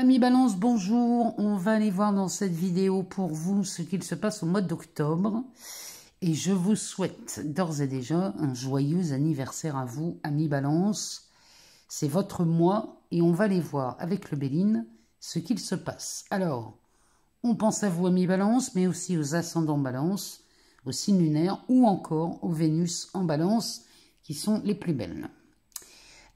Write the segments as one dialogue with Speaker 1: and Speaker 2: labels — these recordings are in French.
Speaker 1: Amis Balance, bonjour. On va aller voir dans cette vidéo pour vous ce qu'il se passe au mois d'octobre. Et je vous souhaite d'ores et déjà un joyeux anniversaire à vous, Amis Balance. C'est votre mois et on va aller voir avec le Béline ce qu'il se passe. Alors, on pense à vous, Amis Balance, mais aussi aux ascendants Balance, aux signes lunaires ou encore aux Vénus en Balance qui sont les plus belles.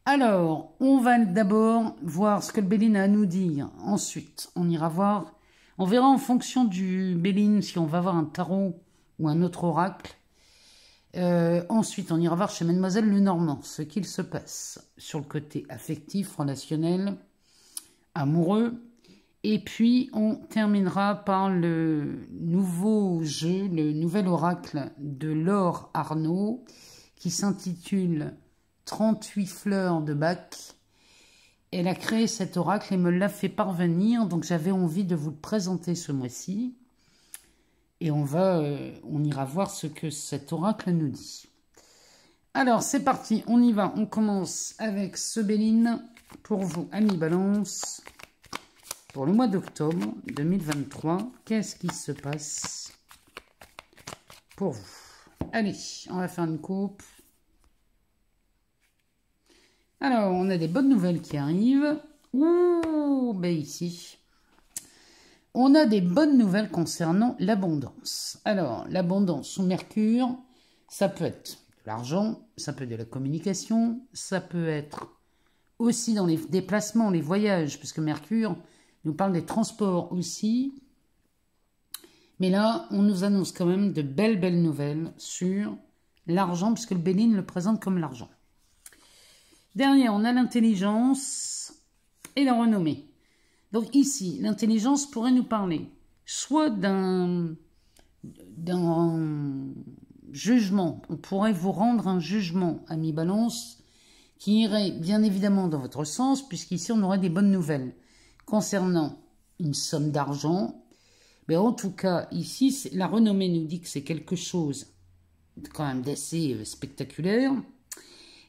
Speaker 1: Alors, on va d'abord voir ce que le Béline a à nous dire. Ensuite, on ira voir, on verra en fonction du Béline si on va voir un tarot ou un autre oracle. Ensuite, on ira voir chez Mademoiselle Lenormand ce qu'il se passe sur le côté affectif, relationnel, amoureux. Et puis, on terminera par le nouveau jeu, le nouvel oracle de Laure Arnaud qui s'intitule 38 fleurs de Bach. Elle a créé cet oracle et me l'a fait parvenir, donc j'avais envie de vous le présenter ce mois-ci. Et on ira voir ce que cet oracle nous dit. Alors c'est parti, on y va, on commence avec ce Béline pour vous, Amis Balance, pour le mois d'octobre 2023. Qu'est-ce qui se passe pour vous? Allez, on va faire une coupe. Alors, on a des bonnes nouvelles qui arrivent. Ouh, ben ici, on a des bonnes nouvelles concernant l'abondance. Alors, l'abondance sous Mercure, ça peut être de l'argent, ça peut être de la communication, ça peut être aussi dans les déplacements, les voyages, parce que Mercure nous parle des transports aussi. Mais là, on nous annonce quand même de belles nouvelles sur l'argent, puisque le Béline le présente comme l'argent. Derrière, on a l'intelligence et la renommée. Donc ici, l'intelligence pourrait nous parler soit d'un jugement. On pourrait vous rendre un jugement, Amis Balance, qui irait bien évidemment dans votre sens, puisqu'ici, on aurait des bonnes nouvelles concernant une somme d'argent. Mais en tout cas, ici, la renommée nous dit que c'est quelque chose quand même d'assez spectaculaire.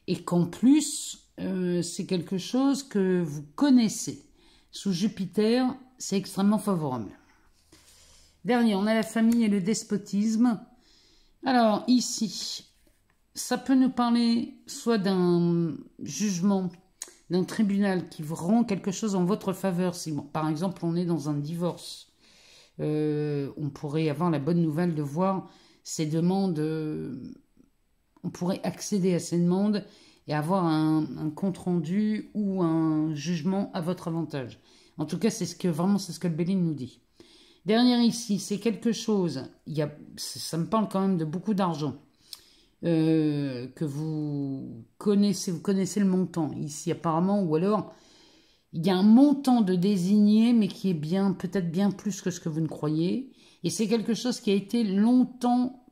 Speaker 1: Et qu'en plus, c'est quelque chose que vous connaissez. Sous Jupiter, c'est extrêmement favorable. Derrière, on a la famille et le despotisme. Alors, ici, ça peut nous parler soit d'un jugement, d'un tribunal qui vous rend quelque chose en votre faveur. Si, bon, par exemple, on est dans un divorce, on pourrait avoir la bonne nouvelle de voir ces demandes... on pourrait accéder à ces demandes et avoir un compte-rendu ou un jugement à votre avantage. En tout cas, c'est ce que le Béline nous dit. Derrière ici, c'est quelque chose, ça me parle quand même de beaucoup d'argent, que vous connaissez le montant ici apparemment, ou alors il y a un montant de désigné, mais qui est peut-être bien plus que ce que vous ne croyez, et c'est quelque chose qui a été longtemps...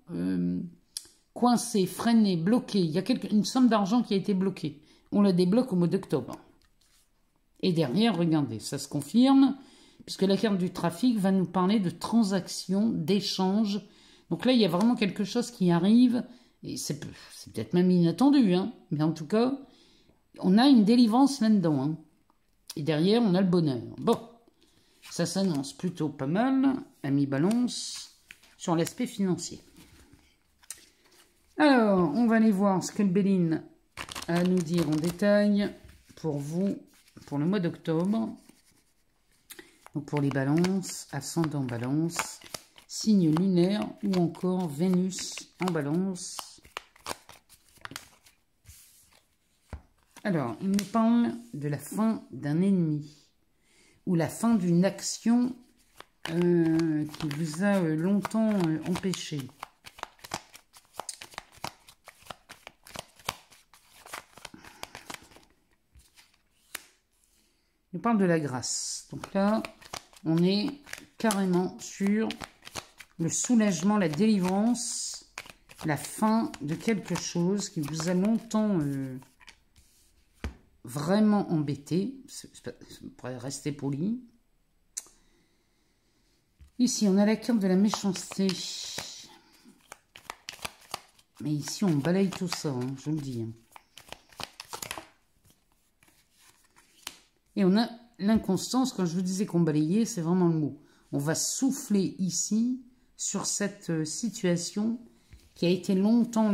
Speaker 1: coincé, freiné, bloqué. Il y a une somme d'argent qui a été bloquée. On la débloque au mois d'octobre. Et derrière, regardez, ça se confirme, puisque la carte du trafic va nous parler de transactions, d'échanges. Donc là, il y a vraiment quelque chose qui arrive, et c'est peut-être même inattendu, hein, mais en tout cas, on a une délivrance là-dedans. Hein. Et derrière, on a le bonheur. Bon, ça s'annonce plutôt pas mal, Amis Balance, sur l'aspect financier. Alors, on va aller voir ce que le Béline a à nous dire en détail pour vous, pour le mois d'octobre. Donc pour les balances, ascendant balance, signe lunaire ou encore Vénus en balance. Alors, il nous parle de la fin d'un ennemi ou la fin d'une action qui vous a longtemps empêché. Il parle de la grâce. Donc là, on est carrément sur le soulagement, la délivrance, la fin de quelque chose qui vous a longtemps vraiment embêté. On pourrait rester poli. Ici, on a la carte de la méchanceté. Mais ici, on balaye tout ça, hein, je vous le dis. Et on a l'inconstance. Quand je vous disais qu'on balayait, c'est vraiment le mot. On va souffler ici sur cette situation qui a été longtemps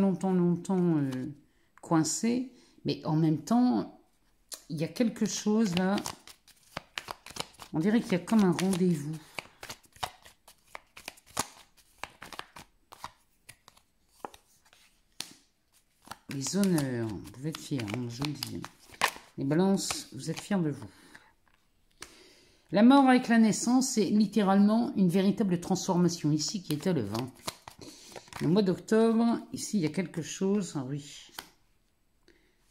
Speaker 1: coincée. Mais en même temps, il y a quelque chose là. On dirait qu'il y a comme un rendez-vous. Les honneurs, vous êtes fiers, hein, je vous le dis. Les balances, vous êtes fiers de vous. La mort avec la naissance, c'est littéralement une véritable transformation ici qui est à l'œuvre. Hein. Le mois d'octobre, ici, il y a quelque chose. Ah oui.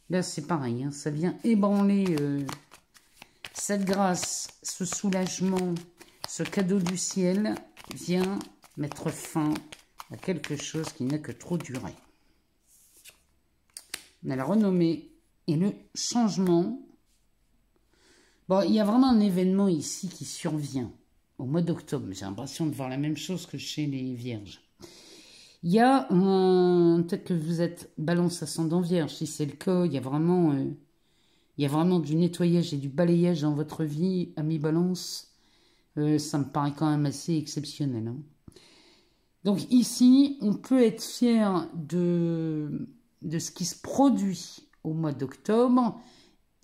Speaker 1: Là, c'est pareil. Hein, ça vient ébranler cette grâce, ce soulagement, ce cadeau du ciel vient mettre fin à quelque chose qui n'a que trop duré. On a la renommée et le changement. Bon, il y a vraiment un événement ici qui survient au mois d'octobre. J'ai l'impression de voir la même chose que chez les vierges. Il y a peut-être que vous êtes balance ascendant vierge. Si c'est le cas, il y a vraiment du nettoyage et du balayage dans votre vie, ami balance. Ça me paraît quand même assez exceptionnel. Hein. Donc ici, on peut être fier de ce qui se produit au mois d'octobre.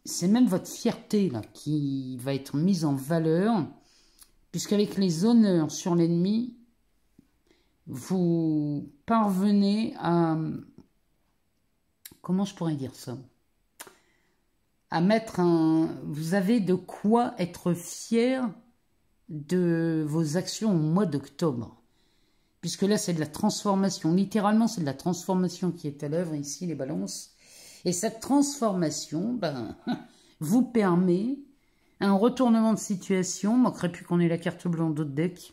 Speaker 1: C'est même votre fierté là, qui va être mise en valeur, puisqu'avec les honneurs sur l'ennemi, vous parvenez à... Comment je pourrais dire ça? À mettre un... Vous avez de quoi être fier de vos actions au mois d'octobre. Puisque là, c'est de la transformation. Littéralement, c'est de la transformation qui est à l'œuvre ici, les balances. Et cette transformation vous permet un retournement de situation. Il ne manquerait plus qu'on ait la carte bleue en dos de deck.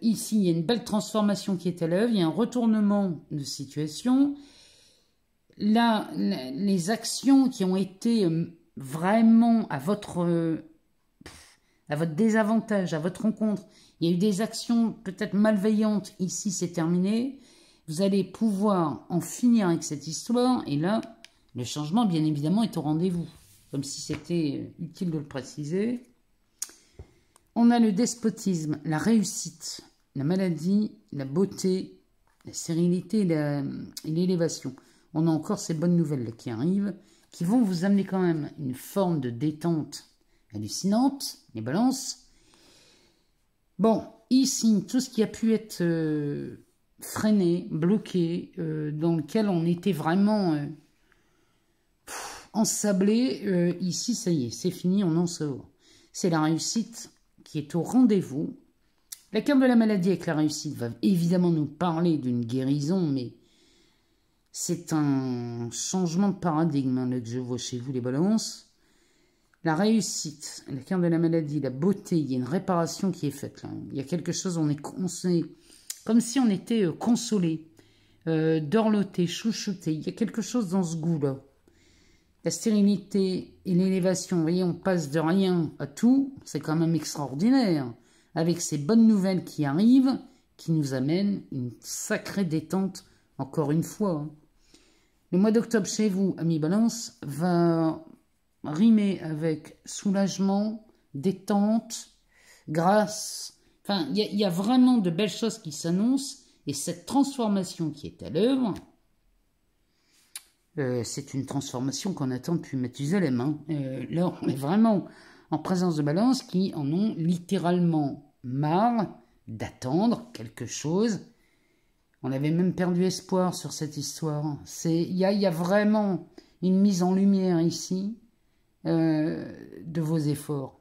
Speaker 1: Ici, il y a une belle transformation qui est à l'œuvre. Il y a un retournement de situation. Là, les actions qui ont été vraiment à votre désavantage, à votre rencontre, il y a eu des actions peut-être malveillantes. Ici, c'est terminé. Vous allez pouvoir en finir avec cette histoire. Et là, le changement, bien évidemment, est au rendez-vous. Comme si c'était utile de le préciser. On a le despotisme, la réussite, la maladie, la beauté, la sérénité et l'élévation. On a encore ces bonnes nouvelles là qui arrivent, qui vont vous amener quand même une forme de détente hallucinante, les balances. Bon, ici, tout ce qui a pu être... freiné, bloqué, dans lequel on était vraiment ensablé. Ici, ça y est, c'est fini, on en sort. C'est la réussite qui est au rendez-vous. La carte de la maladie avec la réussite va évidemment nous parler d'une guérison, mais c'est un changement de paradigme là, que je vois chez vous, les balances. La réussite, la carte de la maladie, la beauté, il y a une réparation qui est faite là. Il y a quelque chose, on est comme si on était consolé, dorloté, chouchouté. Il y a quelque chose dans ce goût-là. La stérilité et l'élévation, vous voyez, on passe de rien à tout. C'est quand même extraordinaire. Avec ces bonnes nouvelles qui arrivent, qui nous amènent une sacrée détente, encore une fois. Le mois d'octobre chez vous, amis balance, va rimer avec soulagement, détente, grâce. Enfin, il y a vraiment de belles choses qui s'annoncent. Et cette transformation qui est à l'œuvre, c'est une transformation qu'on attend depuis Mathusalem. Hein. Là, on est vraiment en présence de balances qui en ont littéralement marre d'attendre quelque chose. On avait même perdu espoir sur cette histoire. Il y a vraiment une mise en lumière ici de vos efforts.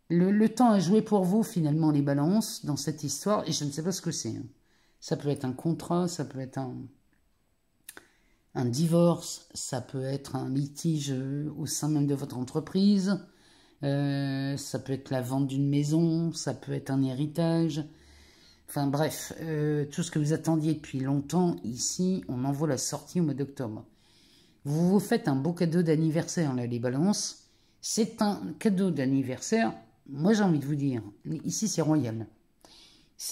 Speaker 1: Le temps a joué pour vous, finalement, les balances, dans cette histoire, et je ne sais pas ce que c'est. Hein. Ça peut être un contrat, ça peut être un divorce, ça peut être un litige au sein même de votre entreprise, ça peut être la vente d'une maison, ça peut être un héritage. Enfin bref, tout ce que vous attendiez depuis longtemps, ici, on en voit la sortie au mois d'octobre. Vous vous faites un beau cadeau d'anniversaire, là, les balances. C'est un cadeau d'anniversaire. Moi, j'ai envie de vous dire, ici, c'est royal.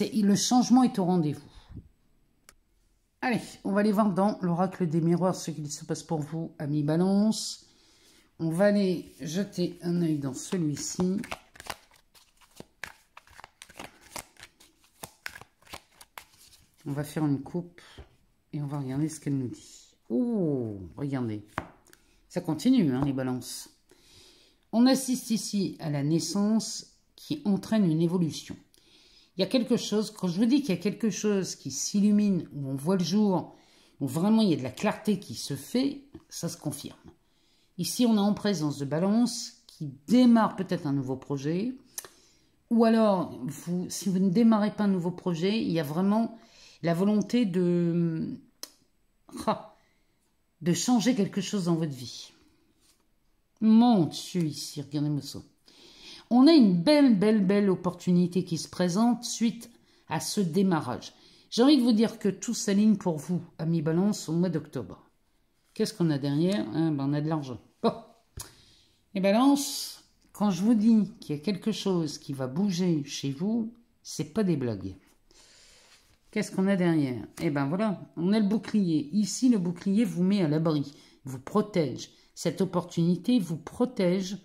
Speaker 1: Le changement est au rendez-vous. Allez, on va aller voir dans l'oracle des miroirs ce qu'il se passe pour vous, amis balance. on va aller jeter un œil dans celui-ci. On va faire une coupe et on va regarder ce qu'elle nous dit. Oh, regardez. Ça continue, hein, les balances. On assiste ici à la naissance qui entraîne une évolution. Il y a quelque chose, quand je vous dis qu'il y a quelque chose qui s'illumine, où on voit le jour, où vraiment il y a de la clarté qui se fait, ça se confirme. Ici, on est en présence de balance qui démarre peut-être un nouveau projet. Ou alors, si vous ne démarrez pas un nouveau projet, il y a vraiment la volonté de changer quelque chose dans votre vie. Mon Dieu, ici, regardez-moi ça. On a une belle opportunité qui se présente suite à ce démarrage. J'ai envie de vous dire que tout s'aligne pour vous, amis Balance, au mois d'octobre. Qu'est-ce qu'on a derrière? On a de l'argent. Bon. Et Balance, quand je vous dis qu'il y a quelque chose qui va bouger chez vous, c'est pas des blagues. Qu'est-ce qu'on a derrière? Eh ben voilà, on a le bouclier. Ici, le bouclier vous met à l'abri, vous protège. Cette opportunité vous protège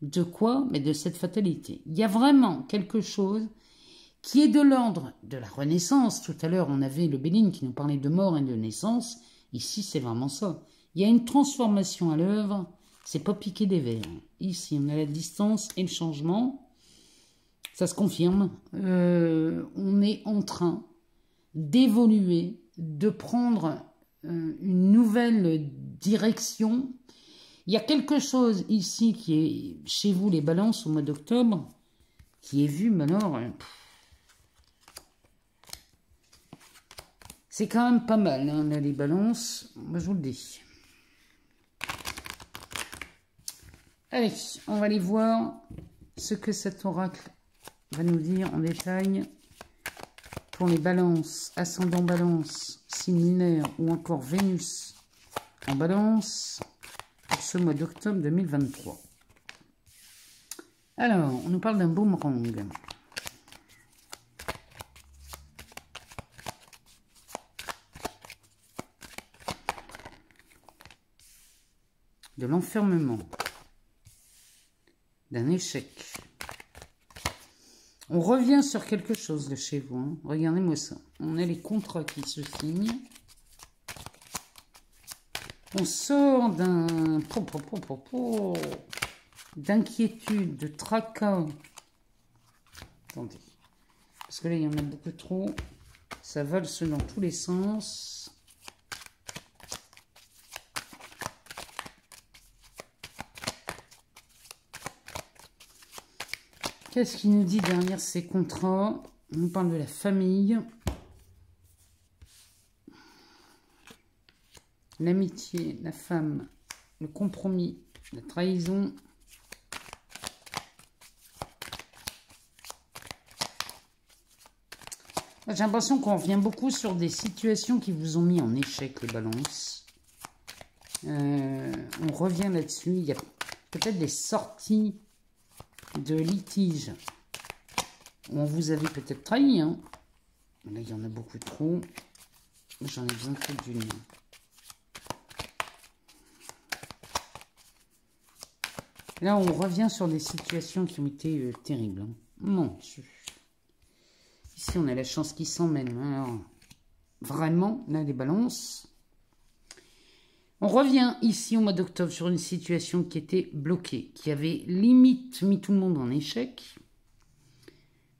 Speaker 1: de quoi? Mais de cette fatalité. Il y a vraiment quelque chose qui est de l'ordre de la renaissance. Tout à l'heure, on avait le Béline qui nous parlait de mort et de naissance. Ici, c'est vraiment ça. Il y a une transformation à l'œuvre. C'est pas piquer des vers. Ici, on a la distance et le changement. Ça se confirme. On est en train d'évoluer, de prendre une nouvelle direction. Il y a quelque chose ici qui est chez vous, les balances, au mois d'octobre, qui est vu, mais alors, c'est quand même pas mal, hein, là, les balances, moi je vous le dis. Allez, on va aller voir ce que cet oracle va nous dire en détail pour les balances, ascendant balance, signe lunaire ou encore Vénus en balance pour ce mois d'octobre 2023. Alors, on nous parle d'un boomerang. De l'enfermement. D'un échec. On revient sur quelque chose de chez vous. Hein. Regardez-moi ça. On a les contrats qui se signent. On sort d'inquiétude, de tracas. Attendez. Parce que là, il y en a beaucoup trop. Ça valse dans tous les sens. Qu'est-ce qu'il nous dit derrière ces contrats? On nous parle de la famille. L'amitié, la femme, le compromis, la trahison. J'ai l'impression qu'on revient beaucoup sur des situations qui vous ont mis en échec, les balances. On revient là-dessus. Il y a peut-être des sorties de litiges où on vous avait peut-être trahi. Hein. Là, il y en a beaucoup trop. J'en ai besoin que d'une. Là, on revient sur des situations qui ont été terribles. Hein. Mon Dieu. Ici, on a la chance qui s'emmène. Alors, vraiment, là, les balances. On revient ici au mois d'octobre sur une situation qui était bloquée, qui avait limite mis tout le monde en échec.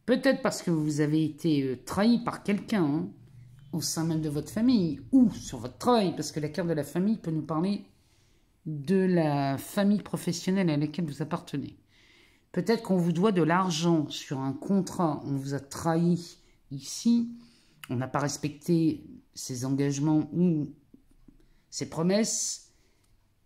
Speaker 1: Peut-être parce que vous avez été trahi par quelqu'un hein, au sein même de votre famille ou sur votre travail, parce que la carte de la famille peut nous parler de la famille professionnelle à laquelle vous appartenez. Peut-être qu'on vous doit de l'argent sur un contrat, on vous a trahi ici, on n'a pas respecté ses engagements ou ses promesses,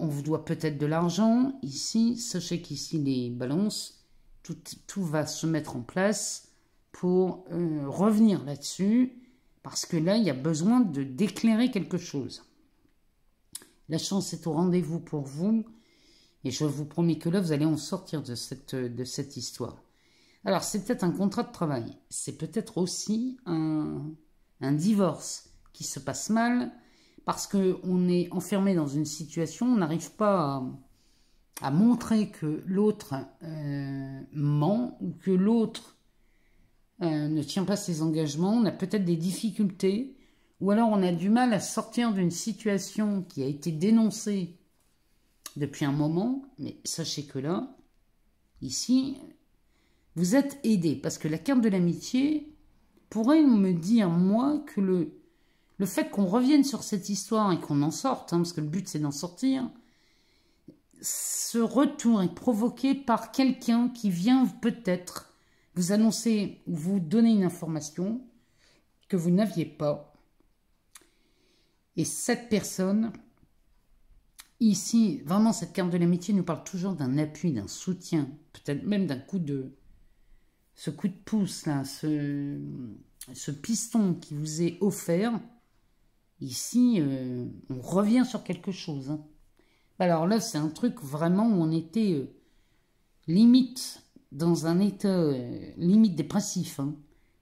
Speaker 1: on vous doit peut-être de l'argent ici, sachez qu'ici les balances, tout va se mettre en place pour revenir là-dessus, parce que là il y a besoin d'éclairer quelque chose. La chance est au rendez-vous pour vous. Et je vous promets que là, vous allez en sortir de cette histoire. Alors, c'est peut-être un contrat de travail. C'est peut-être aussi un divorce qui se passe mal parce qu'on est enfermé dans une situation, on n'arrive pas à montrer que l'autre ment ou que l'autre ne tient pas ses engagements, on a peut-être des difficultés ou alors on a du mal à sortir d'une situation qui a été dénoncée depuis un moment, mais sachez que là, ici, vous êtes aidé parce que la carte de l'amitié pourrait me dire, moi, que le fait qu'on revienne sur cette histoire et qu'on en sorte, parce que le but c'est d'en sortir, ce retour est provoqué par quelqu'un qui vient peut-être vous annoncer ou vous donner une information que vous n'aviez pas. Et cette personne, ici, vraiment cette carte de l'amitié nous parle toujours d'un appui, d'un soutien, peut-être même d'un coup de... Ce coup de pouce là, ce piston qui vous est offert, ici, on revient sur quelque chose. Alors là, c'est un truc vraiment où on était limite dans un état limite dépressif.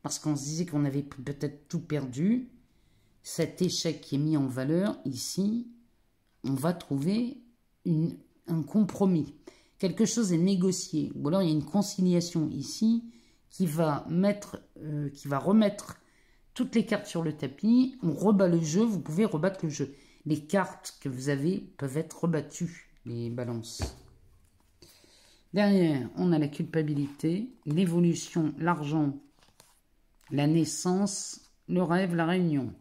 Speaker 1: Parce qu'on se disait qu'on avait peut-être tout perdu. Cet échec qui est mis en valeur, ici, on va trouver un compromis. Quelque chose est négocié. Ou alors il y a une conciliation ici qui va remettre toutes les cartes sur le tapis. On rebat le jeu, vous pouvez rebattre le jeu. Les cartes que vous avez peuvent être rebattues, les balances. Derrière, on a la culpabilité, l'évolution, l'argent, la naissance, le rêve, la réunion.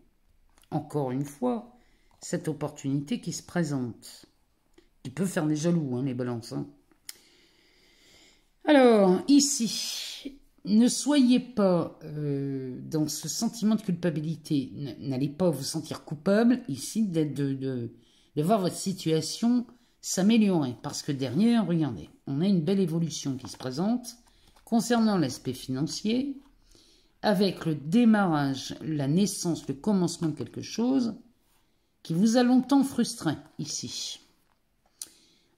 Speaker 1: Encore une fois, cette opportunité qui se présente. Qui peut faire des jaloux, les balances. Alors, ici, ne soyez pas dans ce sentiment de culpabilité. N'allez pas vous sentir coupable, ici, de voir votre situation s'améliorer. Parce que derrière, regardez, on a une belle évolution qui se présente concernant l'aspect financier, avec le démarrage, la naissance, le commencement de quelque chose qui vous a longtemps frustré, ici.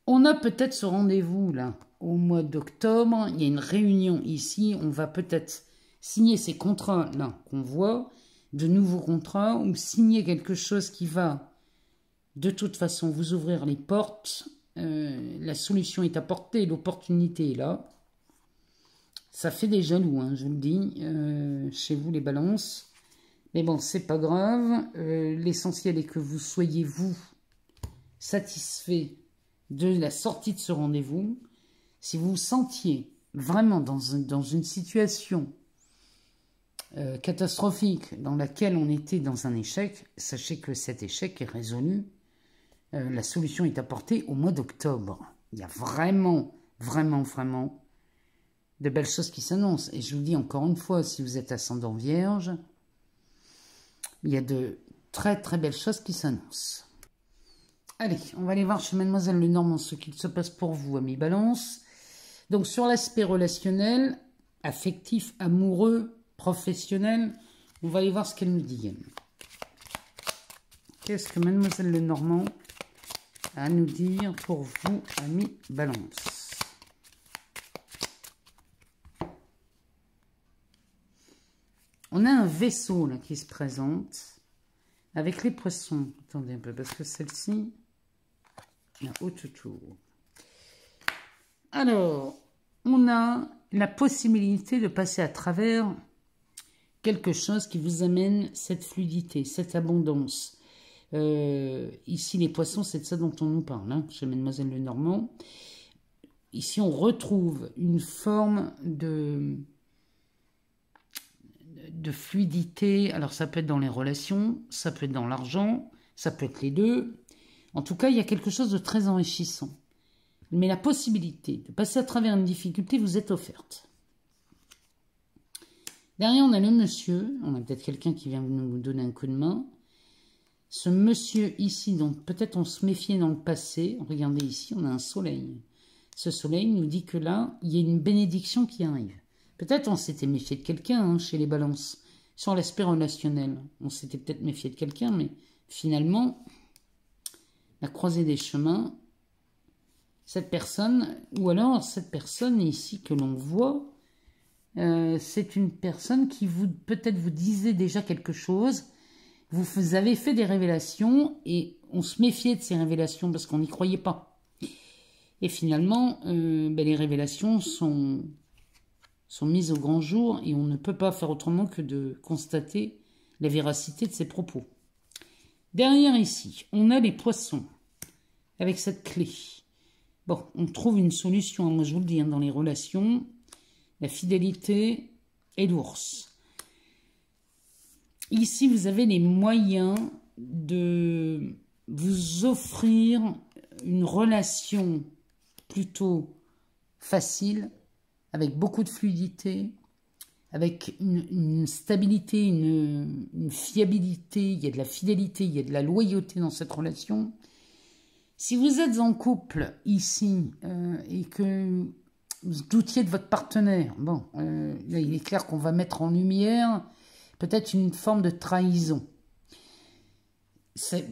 Speaker 1: On a peut-être ce rendez-vous, là, au mois d'octobre. Il y a une réunion ici. On va peut-être signer ces contrats-là qu'on voit, de nouveaux contrats, ou signer quelque chose qui va, de toute façon, vous ouvrir les portes. La solution est apportée, l'opportunité est là. Ça fait des jaloux, je vous le dis, chez vous les balances. Mais bon, c'est pas grave. L'essentiel est que vous soyez, vous, satisfait de la sortie de ce rendez-vous. Si vous vous sentiez vraiment dans une situation catastrophique dans laquelle on était dans un échec, sachez que cet échec est résolu. La solution est apportée au mois d'octobre. Il y a vraiment, vraiment, vraiment de belles choses qui s'annoncent. Et je vous dis encore une fois, si vous êtes ascendant vierge, il y a de très, très belles choses qui s'annoncent. Allez, on va aller voir chez Mademoiselle Lenormand ce qu'il se passe pour vous, amis Balance. Donc, sur l'aspect relationnel, affectif, amoureux, professionnel, on va aller voir ce qu'elle nous dit. Qu'est-ce que Mademoiselle Lenormand a à nous dire pour vous, amis Balance? On a un vaisseau là qui se présente avec les poissons. Attendez un peu, parce que celle-ci, la haute tour. Alors, on a la possibilité de passer à travers quelque chose qui vous amène cette fluidité, cette abondance. Ici, les poissons, c'est de ça dont on nous parle, chez Mademoiselle Lenormand. Ici, on retrouve une forme de fluidité. Alors, ça peut être dans les relations, ça peut être dans l'argent, ça peut être les deux. En tout cas, il y a quelque chose de très enrichissant. Mais la possibilité de passer à travers une difficulté vous est offerte. Derrière, on a le monsieur. On a peut-être quelqu'un qui vient nous donner un coup de main. Ce monsieur ici, dont peut-être on se méfiait dans le passé. Regardez ici, on a un soleil. Ce soleil nous dit que là, il y a une bénédiction qui arrive. Peut-être on s'était méfié de quelqu'un chez les balances. Sur l'aspect relationnel, on s'était peut-être méfié de quelqu'un, mais finalement, la croisée des chemins, cette personne, ou alors cette personne ici que l'on voit, c'est une personne qui peut-être vous disait déjà quelque chose. Vous avez fait des révélations et on se méfiait de ces révélations parce qu'on n'y croyait pas. Et finalement, les révélations sont mises au grand jour et on ne peut pas faire autrement que de constater la véracité de ces propos. Derrière ici, on a les poissons avec cette clé. Bon, on trouve une solution, moi je vous le dis, dans les relations, la fidélité et l'ours. Ici, vous avez les moyens de vous offrir une relation plutôt facile, avec beaucoup de fluidité, avec une stabilité, une fiabilité, il y a de la fidélité, il y a de la loyauté dans cette relation. Si vous êtes en couple ici et que vous doutiez de votre partenaire, bon, là, il est clair qu'on va mettre en lumière peut-être une forme de trahison.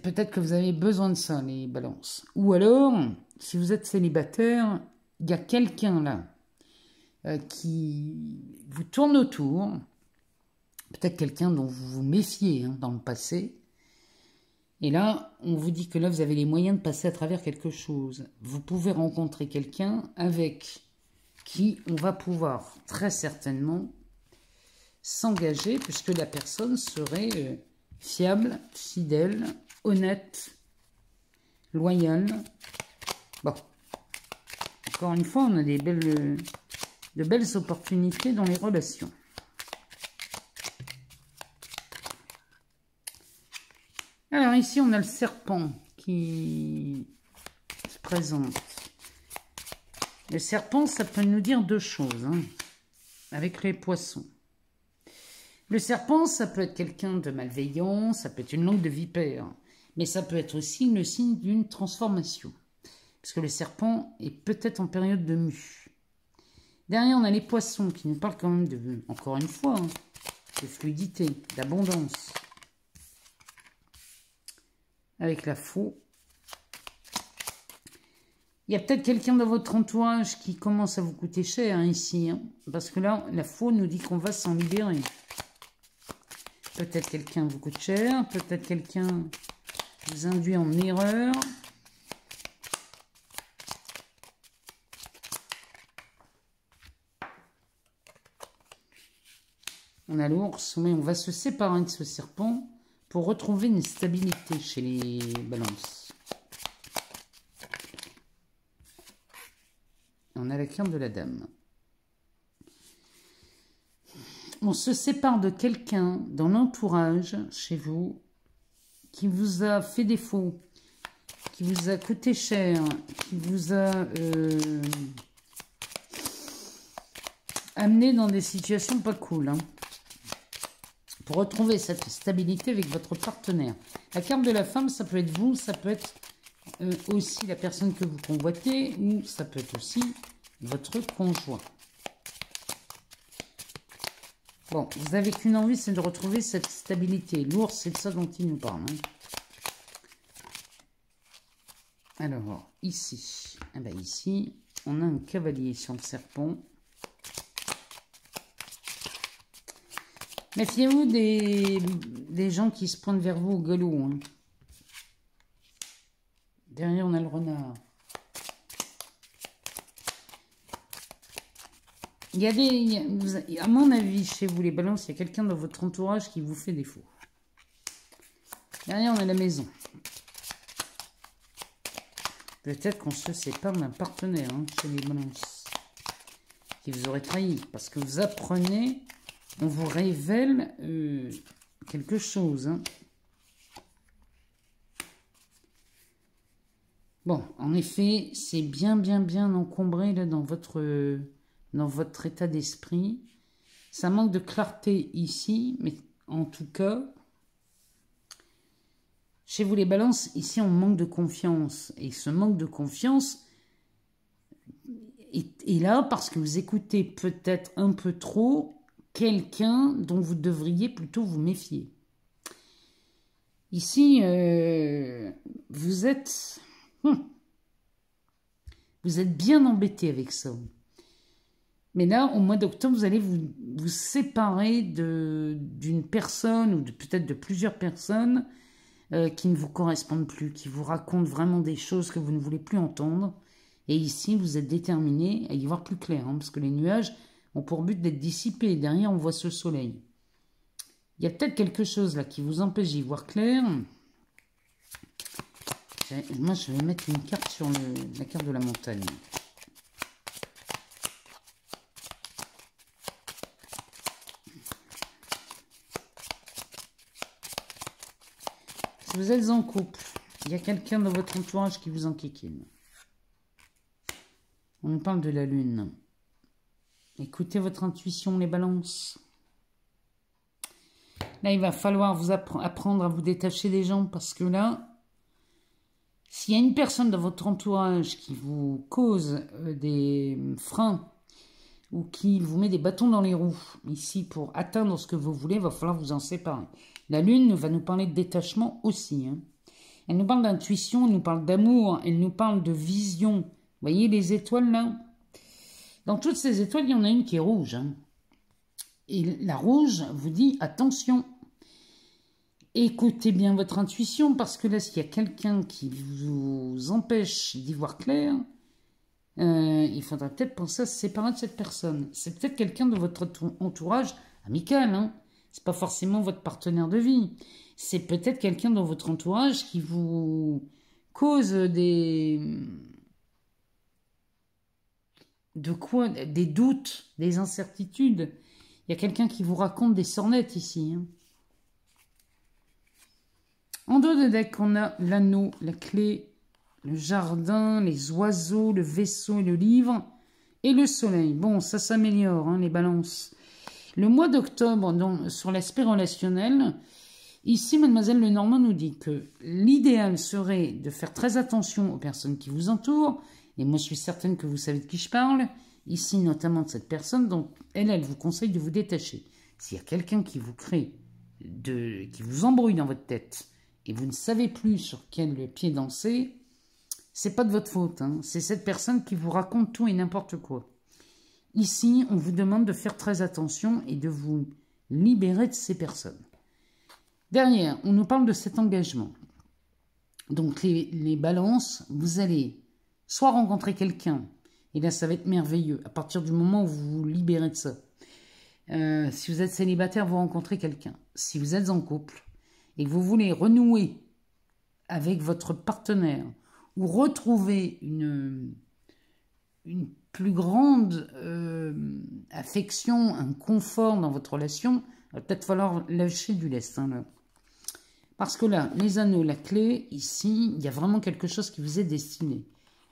Speaker 1: Peut-être que vous avez besoin de ça, les balances. Ou alors, si vous êtes célibataire, il y a quelqu'un là qui vous tourne autour, peut-être quelqu'un dont vous vous méfiez dans le passé. Et là, on vous dit que là, vous avez les moyens de passer à travers quelque chose. Vous pouvez rencontrer quelqu'un avec qui on va pouvoir très certainement s'engager, puisque la personne serait fiable, fidèle, honnête, loyale. Bon, encore une fois, on a de belles opportunités dans les relations. Alors ici, on a le serpent qui se présente. Le serpent, ça peut nous dire deux choses, avec les poissons. Le serpent, ça peut être quelqu'un de malveillant, ça peut être une langue de vipère, mais ça peut être aussi le signe d'une transformation. Parce que le serpent est peut-être en période de mue. Derrière, on a les poissons qui nous parlent quand même de, encore une fois, de fluidité, d'abondance. Avec la faux. Il y a peut-être quelqu'un dans votre entourage qui commence à vous coûter cher ici. Parce que là, la faux nous dit qu'on va s'en libérer. Peut-être quelqu'un vous coûte cher. Peut-être quelqu'un vous induit en erreur. On a l'ours, mais on va se séparer de ce serpent pour retrouver une stabilité chez les balances. On a la carte de la dame. On se sépare de quelqu'un dans l'entourage, chez vous, qui vous a fait défaut, qui vous a coûté cher, qui vous a amené dans des situations pas cool, pour retrouver cette stabilité avec votre partenaire. La carte de la femme, ça peut être vous, ça peut être aussi la personne que vous convoitez, ou ça peut être aussi votre conjoint. Bon, vous n'avez qu'une envie, c'est de retrouver cette stabilité. L'ours, c'est de ça dont il nous parle. Alors, ici, ici, on a un cavalier sur le serpent. Méfiez-vous des gens qui se pointent vers vous au galop. Derrière, on a le renard. Il y a à mon avis, chez vous les balances, il y a quelqu'un dans votre entourage qui vous fait défaut. Derrière, on a la maison. Peut-être qu'on se sépare d'un partenaire chez les balances qui vous aurait trahi. Parce que vous apprenez, on vous révèle quelque chose. Bon, en effet, c'est bien encombré là, dans votre état d'esprit. Ça manque de clarté ici, mais en tout cas, chez vous les balances, ici on manque de confiance. Et ce manque de confiance est là parce que vous écoutez peut-être un peu trop quelqu'un dont vous devriez plutôt vous méfier. Ici, vous êtes bien embêté avec ça. Mais là, au mois d'octobre, vous allez vous séparer d'une personne ou peut-être de plusieurs personnes qui ne vous correspondent plus, qui vous racontent vraiment des choses que vous ne voulez plus entendre. Et ici, vous êtes déterminé à y voir plus clair, hein, parce que les nuages ont pour but d'être dissipés. Derrière, on voit ce soleil. Il y a peut-être quelque chose là qui vous empêche d'y voir clair. Moi, je vais mettre une carte sur la carte de la montagne. Si vous êtes en couple, il y a quelqu'un dans votre entourage qui vous enquiquine. On nous parle de la lune. Écoutez votre intuition, les balances. Là, il va falloir vous apprendre à vous détacher des gens parce que là, s'il y a une personne dans votre entourage qui vous cause des freins ou qui vous met des bâtons dans les roues, ici, pour atteindre ce que vous voulez, il va falloir vous en séparer. La lune va nous parler de détachement aussi. Hein. Elle nous parle d'intuition, elle nous parle d'amour, elle nous parle de vision. Vous voyez les étoiles là? Dans toutes ces étoiles, il y en a une qui est rouge. Hein. Et la rouge vous dit attention. Écoutez bien votre intuition parce que là, s'il y a quelqu'un qui vous empêche d'y voir clair, il faudra peut-être penser à se séparer de cette personne. C'est peut-être quelqu'un de votre entourage amical. Hein. C'est pas forcément votre partenaire de vie. C'est peut-être quelqu'un dans votre entourage qui vous cause des doutes, des incertitudes. Il y a quelqu'un qui vous raconte des sornettes ici. Hein. En dos de deck, on a l'anneau, la clé, le jardin, les oiseaux, le vaisseau et le livre, et le soleil. Bon, ça s'améliore, hein, les balances. Le mois d'octobre, sur l'aspect relationnel, ici, Mademoiselle Lenormand nous dit que l'idéal serait de faire très attention aux personnes qui vous entourent, et moi je suis certaine que vous savez de qui je parle, ici notamment de cette personne, donc elle vous conseille de vous détacher. S'il y a quelqu'un qui vous qui vous embrouille dans votre tête, et vous ne savez plus sur quel pied danser, c'est pas de votre faute. Hein. C'est cette personne qui vous raconte tout et n'importe quoi. Ici, on vous demande de faire très attention et de vous libérer de ces personnes. Derrière, on nous parle de cet engagement. Donc, les balances, vous allez soit rencontrer quelqu'un, et là, ça va être merveilleux, à partir du moment où vous vous libérez de ça. Si vous êtes célibataire, vous rencontrez quelqu'un. Si vous êtes en couple, et que vous voulez renouer avec votre partenaire ou retrouver une plus grande affection, un confort dans votre relation, il va peut-être falloir lâcher du lest. Hein, là. Parce que là, les anneaux, la clé, ici, il y a vraiment quelque chose qui vous est destiné.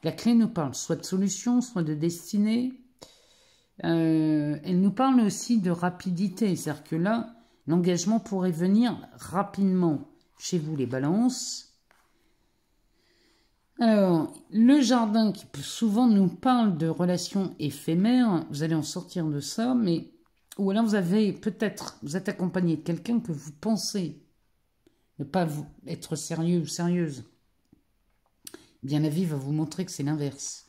Speaker 1: La clé nous parle soit de solution, soit de destinée. Elle nous parle aussi de rapidité, c'est-à-dire que là, l'engagement pourrait venir rapidement chez vous, les balances. Alors, le jardin qui souvent nous parle de relations éphémères, vous allez en sortir de ça, mais ou alors vous êtes accompagné de quelqu'un que vous pensez ne pas être sérieux ou sérieuse. Bien, la vie va vous montrer que c'est l'inverse.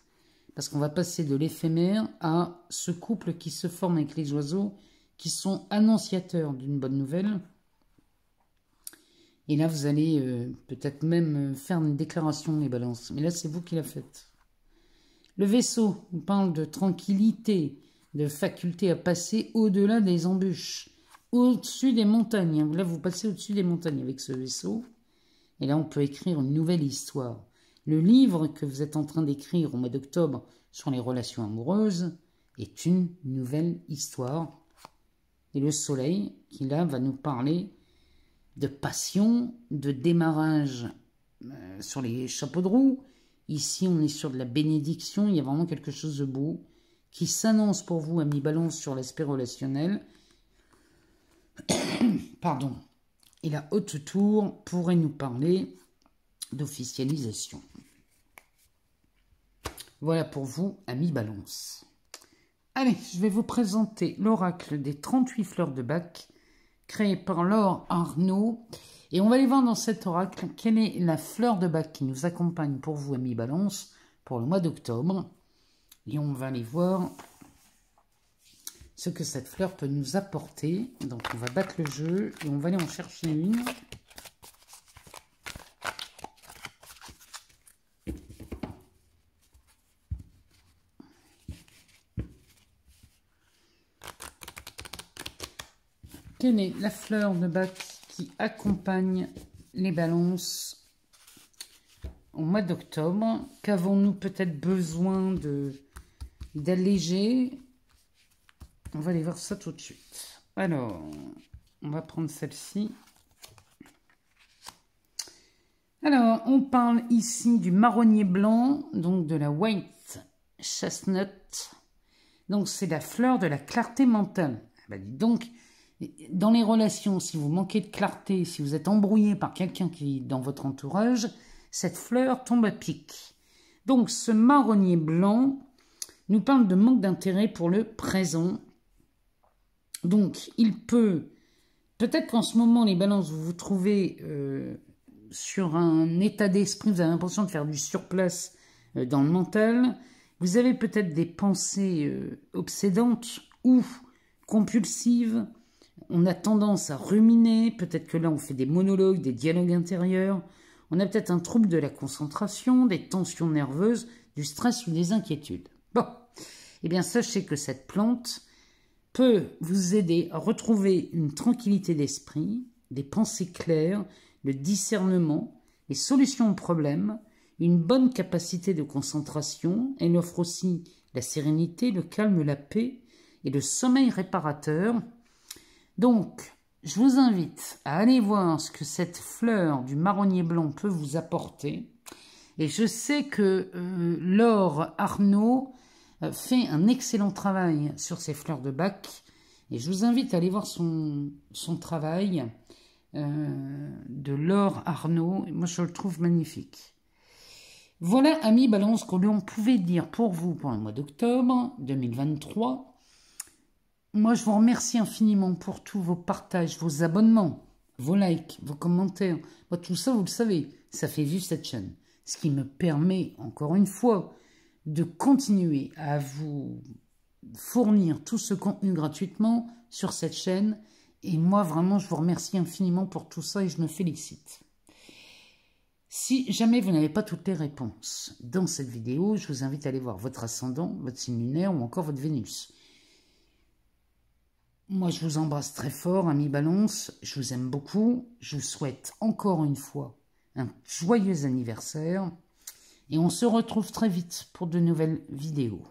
Speaker 1: Parce qu'on va passer de l'éphémère à ce couple qui se forme avec les oiseaux, qui sont annonciateurs d'une bonne nouvelle. Et là, vous allez peut-être même faire une déclaration, les balances. Mais là, c'est vous qui la faites. Le vaisseau vous parle de tranquillité, de faculté à passer au-delà des embûches, au-dessus des montagnes. Là, vous passez au-dessus des montagnes avec ce vaisseau. Et là, on peut écrire une nouvelle histoire. Le livre que vous êtes en train d'écrire au mois d'octobre sur les relations amoureuses est une nouvelle histoire. Et le soleil, qui là va nous parler de passion, de démarrage sur les chapeaux de roue. Ici, on est sur de la bénédiction. Il y a vraiment quelque chose de beau qui s'annonce pour vous, amis balance, sur l'aspect relationnel. Pardon. Et la haute tour pourrait nous parler d'officialisation. Voilà pour vous, amis balance. Allez, je vais vous présenter l'oracle des 38 fleurs de Bach, créé par Laure Arnaud. Et on va aller voir dans cet oracle quelle est la fleur de Bach qui nous accompagne pour vous, amis balance, pour le mois d'octobre. Et on va aller voir ce que cette fleur peut nous apporter. Donc on va battre le jeu et on va aller en chercher une. Quelle est la fleur de bac qui accompagne les balances au mois d'octobre? Qu'avons-nous peut-être besoin d'alléger? On va aller voir ça tout de suite. Alors, on va prendre celle-ci. Alors, on parle ici du marronnier blanc, donc de la white chestnut. Donc, c'est la fleur de la clarté mentale. Donc, dans les relations, si vous manquez de clarté, si vous êtes embrouillé par quelqu'un qui est dans votre entourage, cette fleur tombe à pic. Donc, ce marronnier blanc nous parle de manque d'intérêt pour le présent. Donc, peut-être qu'en ce moment, les balances, vous vous trouvez sur un état d'esprit, vous avez l'impression de faire du surplace dans le mental. Vous avez peut-être des pensées obsédantes ou compulsives. On a tendance à ruminer. Peut-être que là, on fait des monologues, des dialogues intérieurs. On a peut-être un trouble de la concentration, des tensions nerveuses, du stress ou des inquiétudes. Bon, eh bien, sachez que cette plante peut vous aider à retrouver une tranquillité d'esprit, des pensées claires, le discernement, les solutions aux problèmes, une bonne capacité de concentration. Elle offre aussi la sérénité, le calme, la paix et le sommeil réparateur. Donc, je vous invite à aller voir ce que cette fleur du marronnier blanc peut vous apporter. Et je sais que Laure Arnaud fait un excellent travail sur ces fleurs de bac. Et je vous invite à aller voir son travail de Laure Arnaud. Moi, je le trouve magnifique. Voilà, amis Balance, que l'on pouvait dire pour vous pour le mois d'octobre 2023. Moi, je vous remercie infiniment pour tous vos partages, vos abonnements, vos likes, vos commentaires. Moi, tout ça, vous le savez, ça fait vivre cette chaîne. Ce qui me permet, encore une fois, de continuer à vous fournir tout ce contenu gratuitement sur cette chaîne. Et moi, vraiment, je vous remercie infiniment pour tout ça et je me félicite. Si jamais vous n'avez pas toutes les réponses dans cette vidéo, je vous invite à aller voir votre ascendant, votre signe lunaire ou encore votre Vénus. Moi, je vous embrasse très fort, amis Balance. Je vous aime beaucoup. Je vous souhaite encore une fois un joyeux anniversaire. Et on se retrouve très vite pour de nouvelles vidéos.